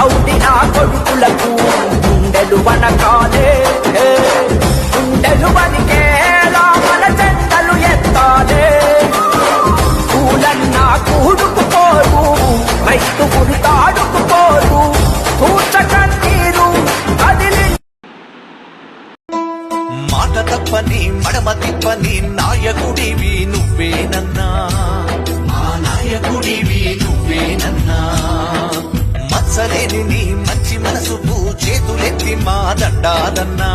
rowdy నా కొడుకులకు గుండెలు వనకాలే గుండెలు వనికేలా మన జెండలు ఎత్తాలే పూలన్నా కూడుకుపోరు రైతు గురితాడుకుపోరు కూర్చ కన్నీరు కదిలి మాట తప్పని మడమ తిప్పని నాయకుడివి నువ్వేనన్నా ఆ నాయకుడివి నువ్వేనన్నా మత్సలేని నీ మంచి మనసుకు చేతులెత్తి మా దండాలన్నా